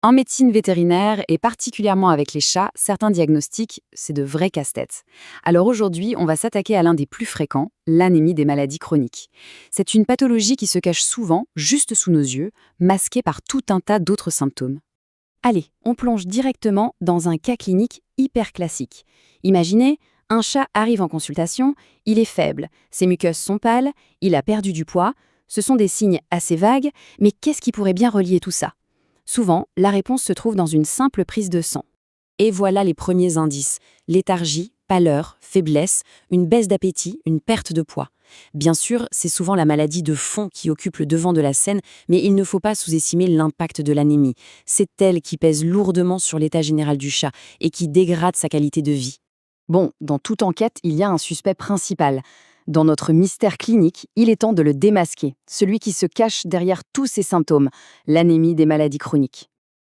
En médecine vétérinaire, et particulièrement avec les chats, certains diagnostics, c'est de vrais casse-têtes. Alors aujourd'hui, on va s'attaquer à l'un des plus fréquents, l'anémie des maladies chroniques. C'est une pathologie qui se cache souvent, juste sous nos yeux, masquée par tout un tas d'autres symptômes. Allez, on plonge directement dans un cas clinique hyper classique. Imaginez, un chat arrive en consultation, il est faible, ses muqueuses sont pâles, il a perdu du poids. Ce sont des signes assez vagues, mais qu'est-ce qui pourrait bien relier tout ça? Souvent, la réponse se trouve dans une simple prise de sang. Et voilà les premiers indices. Léthargie, pâleur, faiblesse, une baisse d'appétit, une perte de poids. Bien sûr, c'est souvent la maladie de fond qui occupe le devant de la scène, mais il ne faut pas sous-estimer l'impact de l'anémie. C'est elle qui pèse lourdement sur l'état général du chat et qui dégrade sa qualité de vie. Bon, dans toute enquête, il y a un suspect principal. Dans notre mystère clinique, il est temps de le démasquer, celui qui se cache derrière tous ces symptômes, l'anémie des maladies chroniques.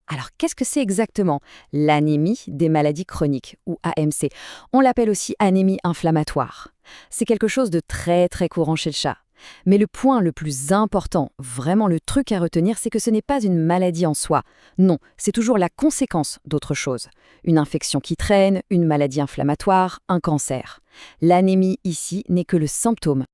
Alors, qu'est-ce que c'est exactement l'anémie des maladies chroniques, ou AMC? On l'appelle aussi anémie inflammatoire. C'est quelque chose de très très courant chez le chat. Mais le point le plus important, vraiment le truc à retenir, c'est que ce n'est pas une maladie en soi. Non, c'est toujours la conséquence d'autre chose. Une infection qui traîne, une maladie inflammatoire, un cancer. L'anémie ici n'est que le symptôme.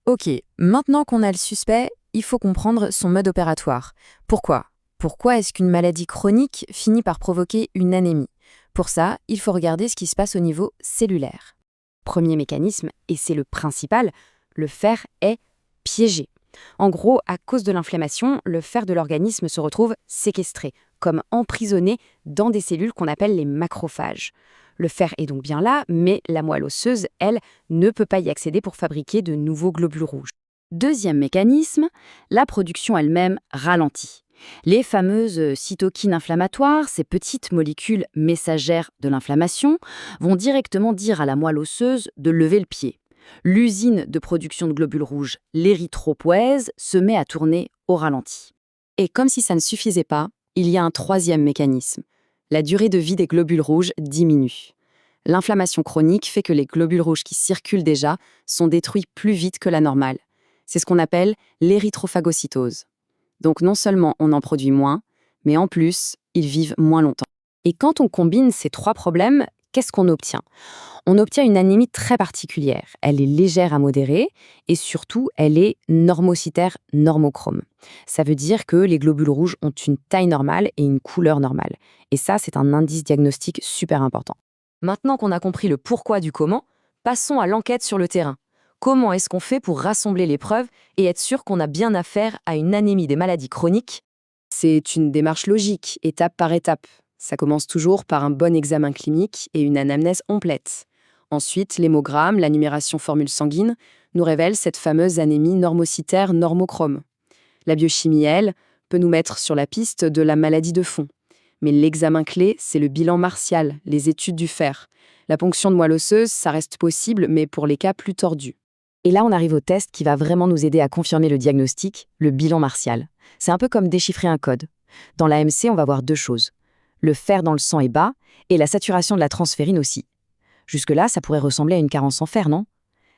Ok, maintenant qu'on a le suspect, il faut comprendre son mode opératoire. Pourquoi? Pourquoi est-ce qu'une maladie chronique finit par provoquer une anémie? Pour ça, il faut regarder ce qui se passe au niveau cellulaire. Premier mécanisme, et c'est le principal, le fer est piégé. En gros, à cause de l'inflammation, le fer de l'organisme se retrouve séquestré, comme emprisonné dans des cellules qu'on appelle les macrophages. Le fer est donc bien là, mais la moelle osseuse, elle, ne peut pas y accéder pour fabriquer de nouveaux globules rouges. Deuxième mécanisme, la production elle-même ralentit. Les fameuses cytokines inflammatoires, ces petites molécules messagères de l'inflammation, vont directement dire à la moelle osseuse de lever le pied. L'usine de production de globules rouges, l'érythropoïèse, se met à tourner au ralenti. Et comme si ça ne suffisait pas, il y a un troisième mécanisme. La durée de vie des globules rouges diminue. L'inflammation chronique fait que les globules rouges qui circulent déjà sont détruits plus vite que la normale. C'est ce qu'on appelle l'érythrophagocytose. Donc non seulement on en produit moins, mais en plus, ils vivent moins longtemps. Et quand on combine ces trois problèmes, qu'est-ce qu'on obtient? On obtient une anémie très particulière. Elle est légère à modérée et surtout, elle est normocytaire normochrome. Ça veut dire que les globules rouges ont une taille normale et une couleur normale. Et ça, c'est un indice diagnostique super important. Maintenant qu'on a compris le pourquoi du comment, passons à l'enquête sur le terrain. Comment est-ce qu'on fait pour rassembler les preuves et être sûr qu'on a bien affaire à une anémie des maladies chroniques? C'est une démarche logique, étape par étape. Ça commence toujours par un bon examen clinique et une anamnèse complète. Ensuite, l'hémogramme, la numération formule sanguine, nous révèlent cette fameuse anémie normocytaire normochrome. La biochimie, elle, peut nous mettre sur la piste de la maladie de fond. Mais l'examen clé, c'est le bilan martial, les études du fer. La ponction de moelle osseuse, ça reste possible, mais pour les cas plus tordus. Et là, on arrive au test qui va vraiment nous aider à confirmer le diagnostic, le bilan martial. C'est un peu comme déchiffrer un code. Dans l'AMC, on va voir deux choses. Le fer dans le sang est bas et la saturation de la transférine aussi. Jusque-là, ça pourrait ressembler à une carence en fer, non?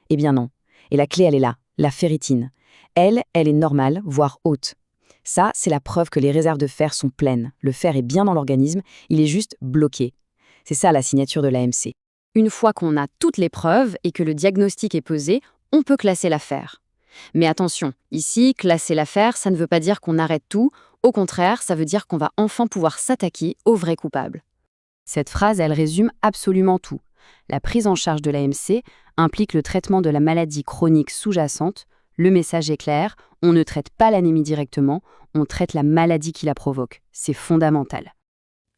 Eh bien non. Et la clé, elle est là, la ferritine. Elle est normale, voire haute. Ça, c'est la preuve que les réserves de fer sont pleines. Le fer est bien dans l'organisme, il est juste bloqué. C'est ça la signature de l'AMC. Une fois qu'on a toutes les preuves et que le diagnostic est posé, on peut classer l'affaire. Mais attention, ici, classer l'affaire, ça ne veut pas dire qu'on arrête tout. Au contraire, ça veut dire qu'on va enfin pouvoir s'attaquer aux vrais coupables. Cette phrase, elle résume absolument tout. La prise en charge de l'AMC implique le traitement de la maladie chronique sous-jacente. Le message est clair, on ne traite pas l'anémie directement, on traite la maladie qui la provoque. C'est fondamental.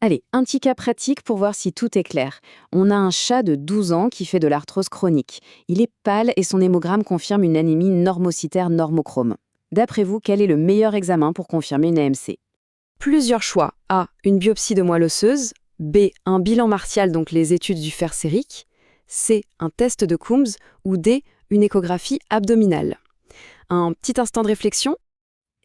Allez, un petit cas pratique pour voir si tout est clair. On a un chat de 12 ans qui fait de l'arthrose chronique. Il est pâle et son hémogramme confirme une anémie normocytaire normochrome. D'après vous, quel est le meilleur examen pour confirmer une AMC? Plusieurs choix. A. Une biopsie de moelle osseuse. B. Un bilan martial, donc les études du fer sérique. C. Un test de Coombs. Ou D. Une échographie abdominale. Un petit instant de réflexion.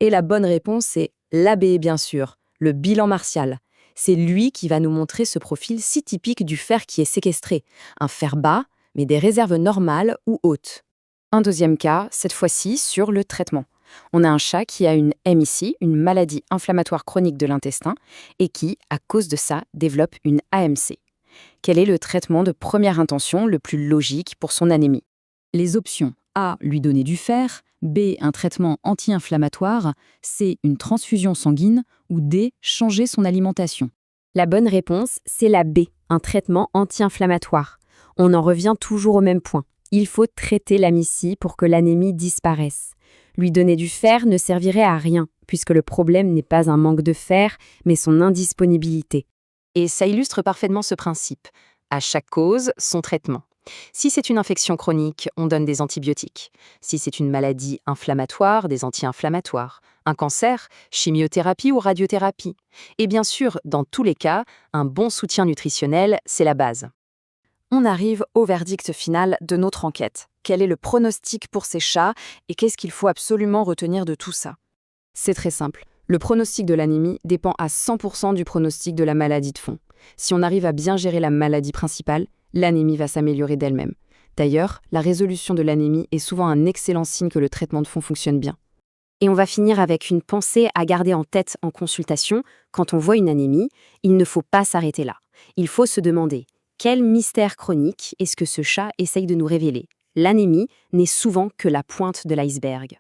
Et la bonne réponse est l'AB, bien sûr, le bilan martial. C'est lui qui va nous montrer ce profil si typique du fer qui est séquestré. Un fer bas, mais des réserves normales ou hautes. Un deuxième cas, cette fois-ci sur le traitement. On a un chat qui a une MIC, une maladie inflammatoire chronique de l'intestin, et qui, à cause de ça, développe une AMC. Quel est le traitement de première intention le plus logique pour son anémie? Les options A, lui donner du fer, B, un traitement anti-inflammatoire, C, une transfusion sanguine, ou D, changer son alimentation. La bonne réponse, c'est la B, un traitement anti-inflammatoire. On en revient toujours au même point. Il faut traiter l'amicie pour que l'anémie disparaisse. Lui donner du fer ne servirait à rien, puisque le problème n'est pas un manque de fer, mais son indisponibilité. Et ça illustre parfaitement ce principe. À chaque cause, son traitement. Si c'est une infection chronique, on donne des antibiotiques. Si c'est une maladie inflammatoire, des anti-inflammatoires. Un cancer, chimiothérapie ou radiothérapie. Et bien sûr, dans tous les cas, un bon soutien nutritionnel, c'est la base. On arrive au verdict final de notre enquête. Quel est le pronostic pour ces chats et qu'est-ce qu'il faut absolument retenir de tout ça? C'est très simple. Le pronostic de l'anémie dépend à 100% du pronostic de la maladie de fond. Si on arrive à bien gérer la maladie principale, l'anémie va s'améliorer d'elle-même. D'ailleurs, la résolution de l'anémie est souvent un excellent signe que le traitement de fond fonctionne bien. Et on va finir avec une pensée à garder en tête en consultation. Quand on voit une anémie, il ne faut pas s'arrêter là. Il faut se demander, quel mystère chronique est-ce que ce chat essaye de nous révéler? L'anémie n'est souvent que la pointe de l'iceberg.